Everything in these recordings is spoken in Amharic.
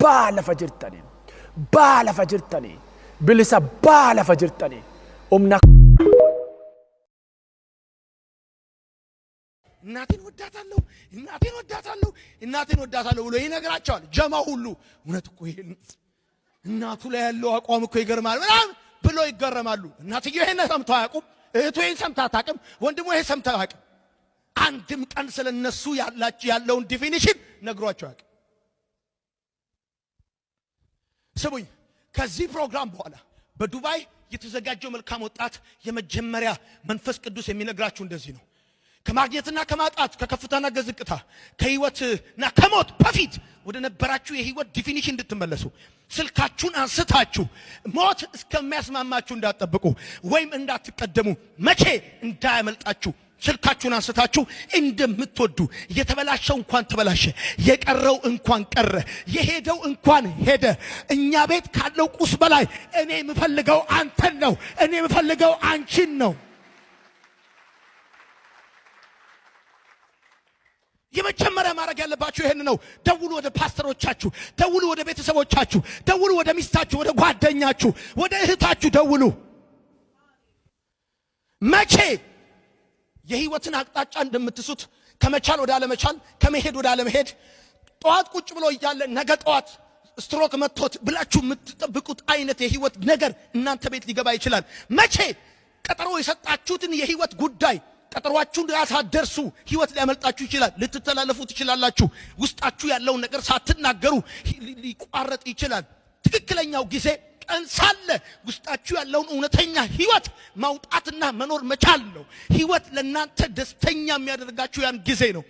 baala fajirtani bilisa baala fajirtani umna እናቴን ወዳታለሁ ብሎ ይነግራቸዋል። ጀማ ሁሉ እውነት እኮ ይሄ እናቱ ላይ ያለው አቋም እኮ ይገርማል ምናምን ብሎ ይገረማሉ። እናትየው ይሄን ሰምተው አያውቁም። እህቱ ይሄን ሰምታ አታውቅም። ወንድሙ ይሄን ሰምታ አያውቅም። አንድም ቀን ስለነሱ ያለውን ዲፊኒሽን ነግሯቸው አያውቅም። ስሙኝ፣ ከዚህ ፕሮግራም በኋላ በዱባይ የተዘጋጀው መልካም ወጣት የመጀመሪያ መንፈስ ቅዱስ የሚነግራችሁ እንደዚህ ነው። ከማግኘትና ከማጣት ከከፍታና ከዝቅታ ከህይወትና ከሞት በፊት ወደ ነበራችሁ የህይወት ዲፊኒሽን እንድትመለሱ ስልካችሁን አንስታችሁ ሞት እስከሚያስማማችሁ እንዳትጠብቁ ወይም እንዳትቀደሙ መቼ እንዳያመልጣችሁ ስልካችሁን አንስታችሁ እንደምትወዱ የተበላሸው እንኳን ተበላሸ የቀረው እንኳን ቀረ የሄደው እንኳን ሄደ እኛ ቤት ካለው ቁስ በላይ እኔ የምፈልገው አንተን ነው እኔ የምፈልገው አንቺን ነው። የመጀመሪያ ማድረግ ያለባችሁ ይሄን ነው። ደውሉ ወደ ፓስተሮቻችሁ፣ ደውሉ ወደ ቤተሰቦቻችሁ፣ ደውሉ ወደ ሚስታችሁ፣ ወደ ጓደኛችሁ፣ ወደ እህታችሁ ደውሉ። መቼ የህይወትን አቅጣጫ እንደምትሱት ከመቻል ወደ አለመቻል ከመሄድ ወደ አለመሄድ ጧት ቁጭ ብሎ እያለ ነገ ጧት ስትሮክ መጥቶት ብላችሁ የምትጠብቁት አይነት የህይወት ነገር እናንተ ቤት ሊገባ ይችላል። መቼ ቀጠሮ የሰጣችሁትን የህይወት ጉዳይ ቀጠሯችሁን ያሳደርሱ ህይወት ሊያመልጣችሁ ይችላል። ልትተላለፉ ትችላላችሁ። ውስጣችሁ ያለውን ነገር ሳትናገሩ ሊቋረጥ ይችላል። ትክክለኛው ጊዜ ቀን ሳለ ውስጣችሁ ያለውን እውነተኛ ህይወት ማውጣትና መኖር መቻል ነው። ህይወት ለናንተ ደስተኛ የሚያደርጋችሁ ያን ጊዜ ነው።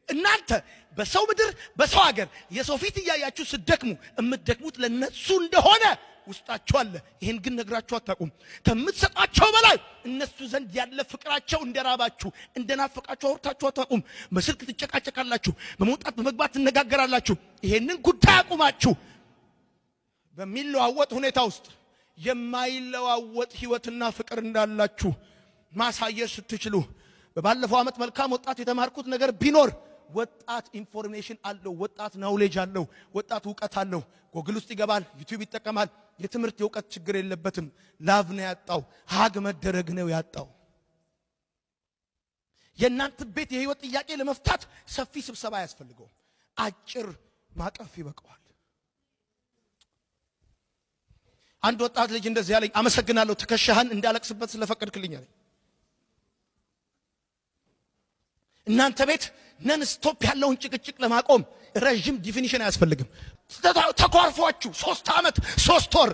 እናንተ በሰው ምድር በሰው ሀገር የሰው ፊት እያያችሁ ስትደክሙ እምትደክሙት ለነሱ እንደሆነ ውስጣችሁ አለ። ይሄን ግን ነግራችሁ አታውቁም። ከምትሰጣቸው በላይ እነሱ ዘንድ ያለ ፍቅራቸው እንደራባችሁ እንደናፈቃችሁ አውርታችሁ አታውቁም። በስልክ ትጨቃጨቃላችሁ፣ በመውጣት በመግባት ትነጋገራላችሁ። ይሄንን ጉዳይ አቁማችሁ በሚለዋወጥ ሁኔታ ውስጥ የማይለዋወጥ ህይወትና ፍቅር እንዳላችሁ ማሳየት ስትችሉ በባለፈው ዓመት መልካም ወጣት የተማርኩት ነገር ቢኖር ወጣት ኢንፎርሜሽን አለው፣ ወጣት ናውሌጅ አለው፣ ወጣት ዕውቀት አለው። ጎግል ውስጥ ይገባል፣ ዩቲዩብ ይጠቀማል። የትምህርት የዕውቀት ችግር የለበትም። ላቭ ነው ያጣው፣ ሀግ መደረግ ነው ያጣው። የእናንተ ቤት የህይወት ጥያቄ ለመፍታት ሰፊ ስብሰባ አያስፈልገውም። አጭር ማቀፍ ይበቃዋል። አንድ ወጣት ልጅ እንደዚህ ያለኝ፣ አመሰግናለሁ ትከሻህን እንዳለቅስበት ስለፈቀድክልኝ አለኝ። እናንተ ቤት ነን ስቶፕ ያለውን ጭቅጭቅ ለማቆም ረጅም ዲፊኒሽን አያስፈልግም። ተኮራርፋችሁ 3 ዓመት 3 ወር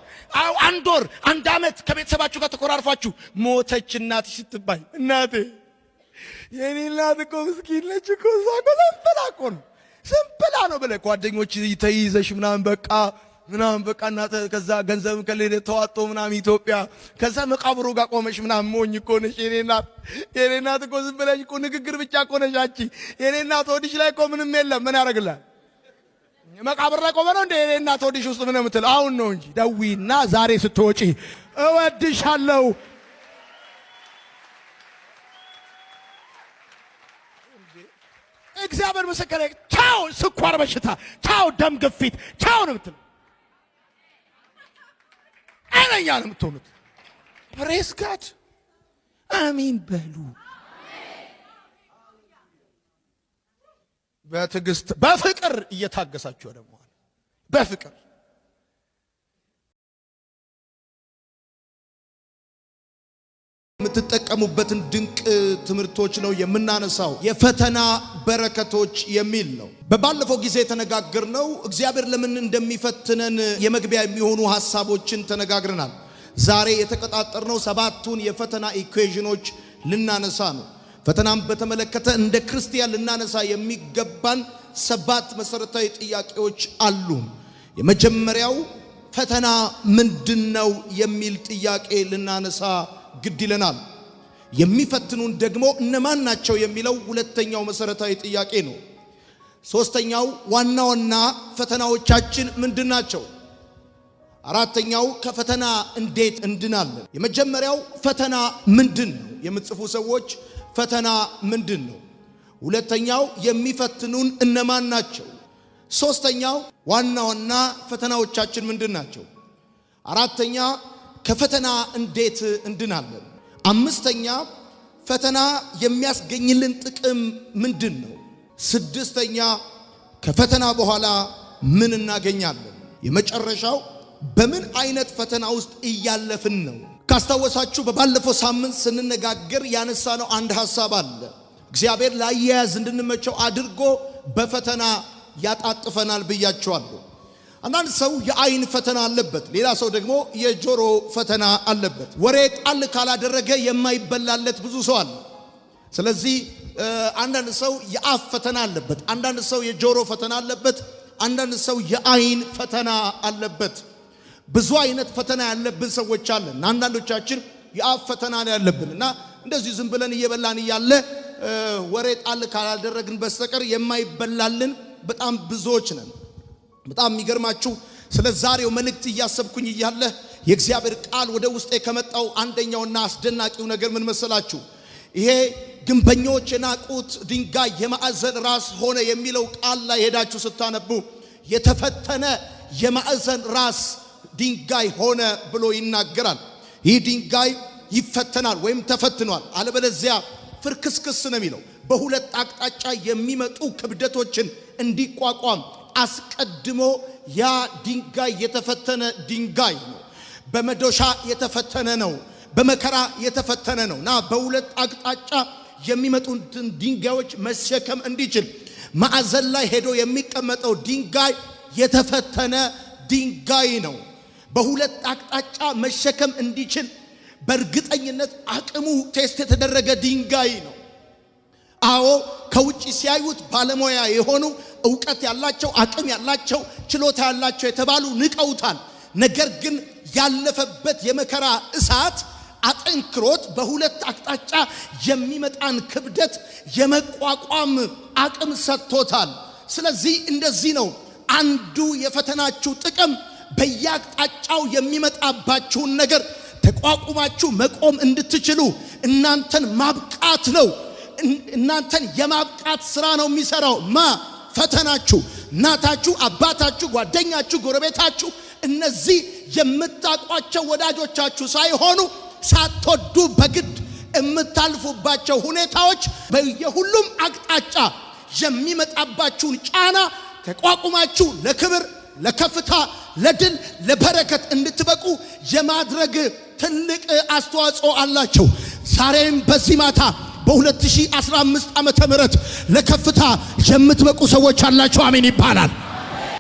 1 ወር 1 ዓመት ከቤተሰባችሁ ጋር ተኮራርፋችሁ ሞተች እናት ስትባል እናቴ የኔ እናት እኮ ምስኪን ነች እኮ እሷ እኮ ስንብላ ነው ብለህ ጓደኞች ተይዘሽ ምናምን በቃ እናት ከዛ ገንዘብ ከሌለ ተዋጦ ምናምን ኢትዮጵያ ከዛ መቃብሩ ጋር ቆመሽ ምናምን ሞኝ እኮ ነሽ የኔ እናት እኮ ዝም ብለሽ እኮ ንግግር ብቻ እኮ ነሽ አንቺ የኔ እናት ወዲሽ ላይ እኮ ምንም የለም። ምን ያደርግልሃል? መቃብር ላይ ቆመ ነው እንደ የኔ እናት ወዲሽ ውስጥ ምን የምትል አሁን ነው እንጂ ደዊና ዛሬ ስትወጪ እወድሻለሁ እግዚአብሔር መሰከረ ቻው ስኳር በሽታ ቻው ደም ግፊት ቻው ነው የምትለው። አይነኛ ነው የምትሆኑት። ፕሬስ ጋድ አሜን በሉ። በትዕግስት በፍቅር እየታገሳችሁ ደግሞ በፍቅር የምትጠቀሙበትን ድንቅ ትምህርቶች ነው የምናነሳው። የፈተና በረከቶች የሚል ነው። በባለፈው ጊዜ ተነጋግረናል። እግዚአብሔር ለምን እንደሚፈትነን የመግቢያ የሚሆኑ ሐሳቦችን ተነጋግረናል። ዛሬ የተቀጣጠርነው 7ቱን የፈተና ኢኩዌሽኖች ልናነሳ ነው። ፈተናም በተመለከተ እንደ ክርስቲያን ልናነሳ የሚገባን 7 መሰረታዊ ጥያቄዎች አሉ። የመጀመሪያው ፈተና ምንድነው የሚል ጥያቄ ልናነሳ ግድ ይለናል። የሚፈትኑን ደግሞ እነማን ናቸው የሚለው ሁለተኛው መሰረታዊ ጥያቄ ነው። ሶስተኛው ዋና ዋና ፈተናዎቻችን ምንድናቸው? አራተኛው ከፈተና እንዴት እንድናለን? የመጀመሪያው ፈተና ምንድነው የምትጽፉ ሰዎች ፈተና ምንድነው? ሁለተኛው የሚፈትኑን እነማን ናቸው? ሶስተኛው ዋናውና ፈተናዎቻችን ምንድናቸው? አራተኛ ከፈተና እንዴት እንድናለን? አምስተኛ ፈተና የሚያስገኝልን ጥቅም ምንድነው? ስድስተኛ ከፈተና በኋላ ምን እናገኛለን? የመጨረሻው በምን አይነት ፈተና ውስጥ እያለፍን ነው? ካስታወሳችሁ በባለፈው ሳምንት ስንነጋገር ያነሳነው አንድ ሐሳብ አለ። እግዚአብሔር ላያያዝ እንድንመቸው አድርጎ በፈተና ያጣጥፈናል ብያችኋለሁ። አንዳንድ ሰው የአይን ፈተና አለበት፣ ሌላ ሰው ደግሞ የጆሮ ፈተና አለበት። ወሬ ጣል ካላደረገ የማይበላለት ብዙ ሰው አለ። ስለዚህ አንዳንድ ሰው የአፍ ፈተና አለበት፣ አንዳንድ ሰው የጆሮ ፈተና አለበት፣ አንዳንድ ሰው የአይን ፈተና አለበት። ብዙ አይነት ፈተና ያለብን ሰዎች አለን። አንዳንዶቻችን የአፍ ፈተና ያለብን እና እንደዚህ ዝም ብለን እየበላን እያለ ወሬ ጣል ካላደረግን በስተቀር የማይበላልን በጣም ብዙዎች ነን። በጣም የሚገርማችሁ ስለ ዛሬው መልእክት እያሰብኩኝ እያለ የእግዚአብሔር ቃል ወደ ውስጤ ከመጣው አንደኛውና አስደናቂው ነገር ምን መሰላችሁ? ይሄ ግንበኞች የናቁት ድንጋይ የማዕዘን ራስ ሆነ የሚለው ቃል ላይ ሄዳችሁ ስታነቡ የተፈተነ የማዕዘን ራስ ድንጋይ ሆነ ብሎ ይናገራል። ይህ ድንጋይ ይፈተናል ወይም ተፈትኗል፣ አለበለዚያ ፍርክስክስ ነው የሚለው። በሁለት አቅጣጫ የሚመጡ ክብደቶችን እንዲቋቋም አስቀድሞ ያ ድንጋይ የተፈተነ ድንጋይ ነው። በመዶሻ የተፈተነ ነው፣ በመከራ የተፈተነ ነው እና በሁለት አቅጣጫ የሚመጡትን ድንጋዮች መሸከም እንዲችል ማዕዘን ላይ ሄዶ የሚቀመጠው ድንጋይ የተፈተነ ድንጋይ ነው። በሁለት አቅጣጫ መሸከም እንዲችል በእርግጠኝነት አቅሙ ቴስት የተደረገ ድንጋይ ነው። አዎ ከውጪ ሲያዩት ባለሙያ የሆኑ ዕውቀት ያላቸው አቅም ያላቸው ችሎታ ያላቸው የተባሉ ንቀውታል። ነገር ግን ያለፈበት የመከራ እሳት አጠንክሮት በሁለት አቅጣጫ የሚመጣን ክብደት የመቋቋም አቅም ሰጥቶታል። ስለዚህ እንደዚህ ነው አንዱ የፈተናችሁ ጥቅም በየአቅጣጫው የሚመጣባችሁን ነገር ተቋቁማችሁ መቆም እንድትችሉ እናንተን ማብቃት ነው። እናንተን የማብቃት ስራ ነው የሚሰራው ፈተናችሁ። እናታችሁ፣ አባታችሁ፣ ጓደኛችሁ፣ ጎረቤታችሁ እነዚህ የምታቋቸው ወዳጆቻችሁ ሳይሆኑ ሳትወዱ በግድ የምታልፉባቸው ሁኔታዎች በየሁሉም አቅጣጫ የሚመጣባችሁን ጫና ተቋቁማችሁ ለክብር፣ ለከፍታ፣ ለድል፣ ለበረከት እንድትበቁ የማድረግ ትልቅ አስተዋጽኦ አላቸው። ዛሬም በዚህ ማታ በ2015 ዓመተ ምህረት ለከፍታ የምትበቁ ሰዎች አላችሁ። አሜን ይባላል።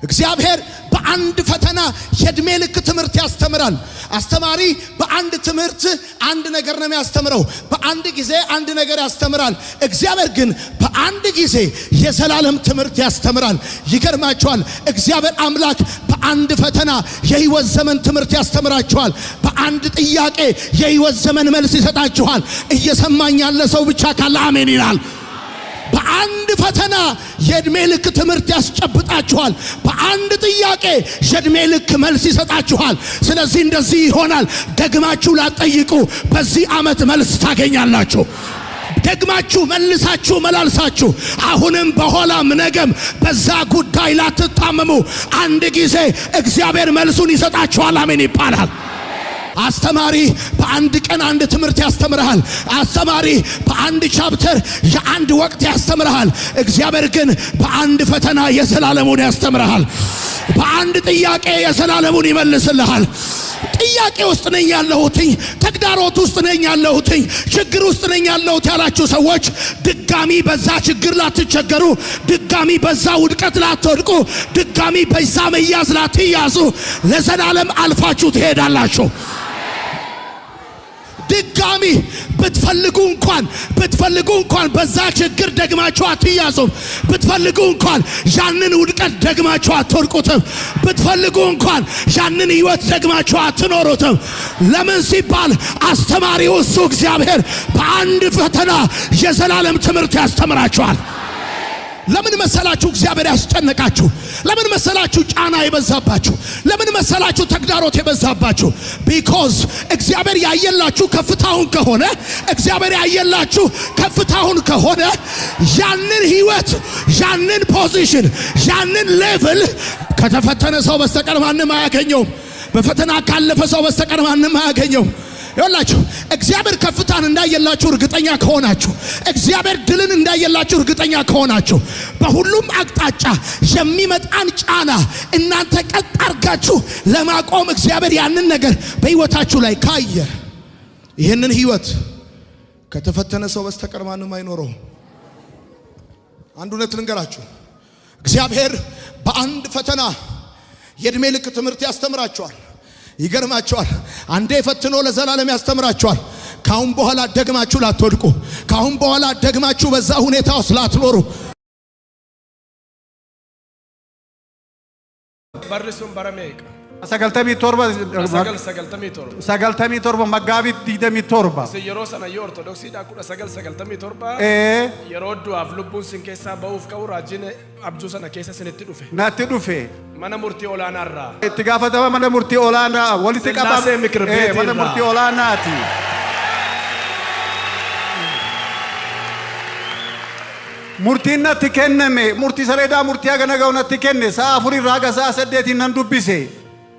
እግዚአብሔር በአንድ ፈተና የእድሜ ልክ ትምህርት ያስተምራል። አስተማሪ በአንድ ትምህርት አንድ ነገር ነው የሚያስተምረው፣ በአንድ ጊዜ አንድ ነገር ያስተምራል። እግዚአብሔር ግን በአንድ ጊዜ የዘላለም ትምህርት ያስተምራል። ይገርማችኋል፣ እግዚአብሔር አምላክ በአንድ ፈተና የህይወት ዘመን ትምህርት ያስተምራችኋል። በአንድ ጥያቄ የህይወት ዘመን መልስ ይሰጣችኋል። እየሰማኝ ያለ ሰው ብቻ ካለ አሜን ይላል። በአንድ ፈተና የእድሜ ልክ ትምህርት ያስጨብጣችኋል። በአንድ ጥያቄ የእድሜ ልክ መልስ ይሰጣችኋል። ስለዚህ እንደዚህ ይሆናል። ደግማችሁ ላትጠይቁ በዚህ ዓመት መልስ ታገኛላችሁ። ደግማችሁ መልሳችሁ መላልሳችሁ አሁንም በኋላም ነገም በዛ ጉዳይ ላትታመሙ አንድ ጊዜ እግዚአብሔር መልሱን ይሰጣችኋል። አሜን ይባላል። አስተማሪ በአንድ ቀን አንድ ትምህርት ያስተምርሃል። አስተማሪ በአንድ ቻፕተር የአንድ ወቅት ያስተምርሃል። እግዚአብሔር ግን በአንድ ፈተና የዘላለሙን ያስተምርሃል። በአንድ ጥያቄ የዘላለሙን ይመልስልሃል። ጥያቄ ውስጥ ነኝ ያለሁትኝ፣ ተግዳሮት ውስጥ ነኝ ያለሁትኝ፣ ችግር ውስጥ ነኝ ያለሁት ያላችሁ ሰዎች ድጋሚ በዛ ችግር ላትቸገሩ፣ ድጋሚ በዛ ውድቀት ላትወድቁ፣ ድጋሚ በዛ መያዝ ላትያዙ ለዘላለም አልፋችሁ ትሄዳላችሁ። ድጋሚ ብትፈልጉ እንኳን በዛ ችግር ደግማችሁ አትያዙም። ብትፈልጉ እንኳን ያንን ውድቀት ደግማችሁ አትወድቁትም። ብትፈልጉ እንኳን ያንን ህይወት ደግማችሁ አትኖሩትም። ለምን ሲባል አስተማሪው እሱ እግዚአብሔር በአንድ ፈተና የዘላለም ትምህርት ያስተምራችኋል። ለምን መሰላችሁ እግዚአብሔር ያስጨነቃችሁ? ለምን መሰላችሁ ጫና የበዛባችሁ? ለምን መሰላችሁ ተግዳሮት የበዛባችሁ? ቢኮዝ እግዚአብሔር ያየላችሁ ከፍታውን ከሆነ እግዚአብሔር ያየላችሁ ከፍታውን ከሆነ ያንን ህይወት ያንን ፖዚሽን ያንን ሌቭል ከተፈተነ ሰው በስተቀር ማንም አያገኘውም። በፈተና ካለፈ ሰው በስተቀር ማንም አያገኘውም። ይኸውላችሁ እግዚአብሔር ከፍታን እንዳየላችሁ እርግጠኛ ከሆናችሁ እግዚአብሔር ድልን እንዳየላችሁ እርግጠኛ ከሆናችሁ በሁሉም አቅጣጫ የሚመጣን ጫና እናንተ ቀጥ አርጋችሁ ለማቆም እግዚአብሔር ያንን ነገር በህይወታችሁ ላይ ካየ ይሄንን ህይወት ከተፈተነ ሰው በስተቀር ማንም አይኖረው። አንድ እውነት ልንገራችሁ፣ እግዚአብሔር በአንድ ፈተና የእድሜ ልክ ትምህርት ያስተምራችኋል። ይገርማችኋል። አንዴ ፈትኖ ለዘላለም ያስተምራችኋል። ካሁን በኋላ ደግማችሁ ላትወድቁ፣ ካሁን በኋላ ደግማችሁ በዛ ሁኔታ ውስጥ ላትኖሩ። በርሱም በረሜቅ sagaltamii torba maggaabit 27 yeroo sana yoo ortodoksiidha 1997 yeroo du'aaf lubbuun sin keessaa ba'uuf ka'u raajiin abjuu sana keessa sinitti dhufe natti dhufe mana murtii olaanaarraa itti gaafatama mana murtii olaanaa walitti qabame mana murtii olaanaati. Murtiin natti kenname murtii sareedaa murtii hagana ga'u natti kenne sa'a 4 irraa sa'a 8 nan dubbise.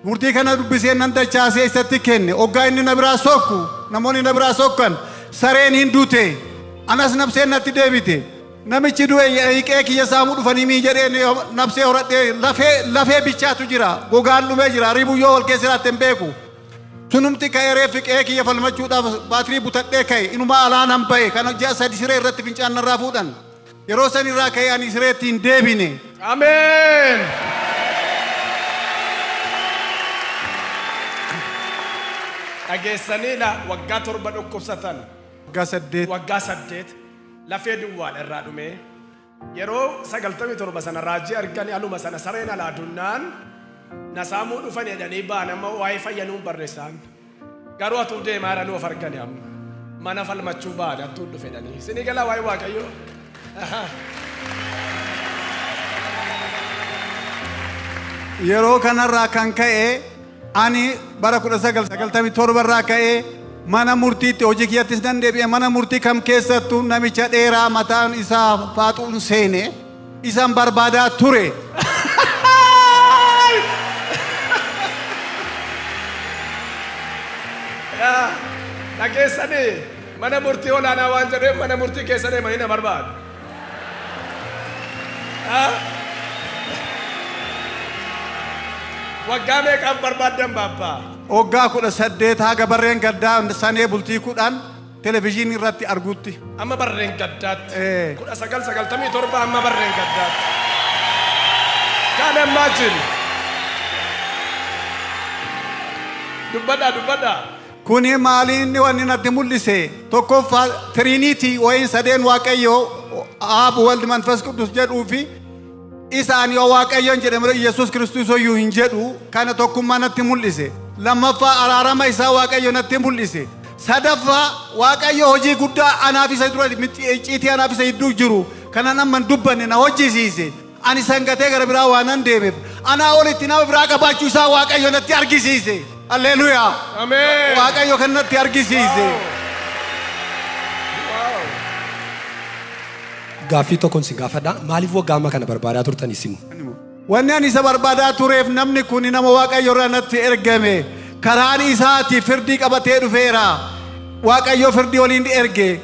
Murtii kana dubbisee nan dachaasee isatti kenne. Oggaa inni na biraa sokku namoonni na biraa sokkan sareen hin duute anas nabseen natti deebite. Namichi du'e hiiqee kiyya saamuu dhufanii mii jedheen nabsee horadhee lafee bichaatu jira, gogaan dhumee jira, ribuyyoo wal keessa jiraatti hin beeku. Sunumti ka'ee reeffi qe'ee kiyya falmachuudhaaf baatirii butadhee ka'e inuma alaan han ba'e kana ji'a 3 siree irratti fincaan narraa fuudhan. Yeroo san irraa ka'ee ani sireetti hin deebine. Ameen. Dhageessaniidha waggaa 7 dhukkubsatan. Waggaa 8 lafee duwwaan irraa dhume. Yeroo 97 sana raajii arganii aluma sana sareen alaa dunnaan na saamuu dhufan jedhanii ba'an amma waa'ee fayyanuun barreessan. Garuu atuu deemaa jiran of arganii amma mana falmachuu ba'an atuu dhufe jedhanii. Isinii galaa waa'ee Waaqayyoo. Yeroo kanarraa kan ka'e ani bara 1997 irraa ka'ee mana murtiitti hojii kiyyattis nan deebi'e. Mana murtii kam keessattuu namicha dheeraa mataan isaa faaxuun seene isan barbaadaa ture. Dhageessanii mana murtii olaanaa waan jedheef mana murtii keessa deemanii na barbaadu. Waggaa meeqaaf barbaaddan baabbaa? Waggaa 18 haga barreen gaddaa sanee bultii 10 televezyiinii irratti arguutti. Amma barreen gaddaatti. 1997 amma barreen gaddaatti. Kan imagine. Dubbadha. Kuni maaliin wanni natti mul'ise tokkoffaa Trinity wayin sadeen Waaqayyoo Aab Wald Manfas Qudus jedhuu fi isaan yoo Waaqayyoon jedhamu Yesuus Kiristoos hoyyuu hin jedhu kana tokkummaa natti mul'ise. Lammaffaa araarama isaa Waaqayyo natti mul'ise. Sadaffaa Waaqayyo hojii guddaa anaaf isa dura icciitii anaaf isa hedduu jiru kana namman dubbanne na hojjisiise. Ani sangatee gara biraa waan nan deemeef anaa olitti nama biraa qabaachuu isaa Waaqayyo natti argisiise. Alleluuyaa. Ameen. Waaqayyo kan natti argisiise. Gaaffii tokkoon si gaafadha. Maaliif waggaa amma kana barbaadaa turtan isin? Wanni ani isa barbaadaa tureef namni kun nama Waaqayyo irraa natti ergame. Karaan isaati firdii qabatee dhufeera. Waaqayyo firdii waliin erge.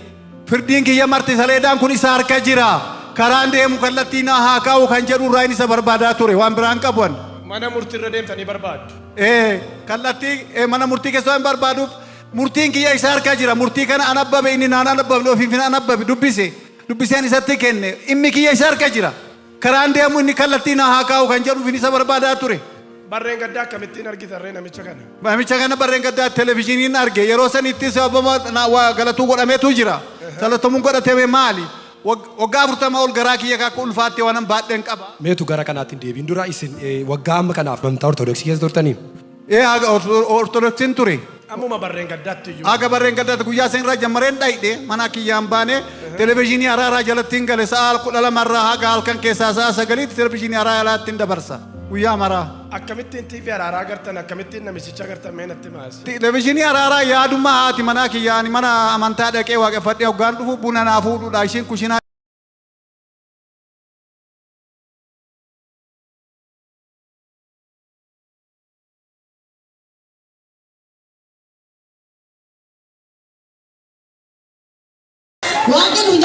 Firdiin kiyya marti saleedaan kun isa harka jira. Karaan deemu kallattii na haa kaa'u kan jedhu irraa isa barbaadaa ture. Waan biraan qaban. Mana murtii irra deemtanii barbaaddu. Kallattii mana murtii keessaa hin barbaaduuf murtiin kiyya isa harka jira. Murtii kana anabbabe inni naan anabbabne ofiif anabbabe dubbise. Dubbiseen isatti kenne immi kiyya isa harka jira. Karaan deemu inni kallattii na haa kaa'u kan jedhuuf isa barbaadaa ture. Barreen gaddaa akkamittiin argitarree namicha kana? Namicha kana barreen gaddaa televezyiiniin arge. Yeroo sanitti sababa galatuu godhameetu jira. Salatamuun godhatame maali? Waggaa 40 ol garaa kiyya akka ulfaatte waan baadheen qaba. Meetu gara kanaatti deebiin dura isin waggaa amma kanaaf amantaa ortodoksii keessa turtanii? Haga ortodoksiin ture. Ammuma barreen gaddaatti iyyuu. Haga barreen gaddaatti guyyaa san irraa jammareen dhayde mana kiyyaan baane Televezyiinii araaraa jalattiin gale sa'a 12 haga halkan keessaa sa'a 9 televezyiinii araaraa jalatti dabarsa. Guyyaa maraa. Akkamittiin TV araaraa agartan akkamittiin namichicha agartan mee natti maas. Televezyiinii araaraa yaadummaa haati manaa kiyyaani mana amantaa dhaqee waaqeffadhee hoggaan dhufu buna naa fuudhuudha ishiin kushinaa. Waaqni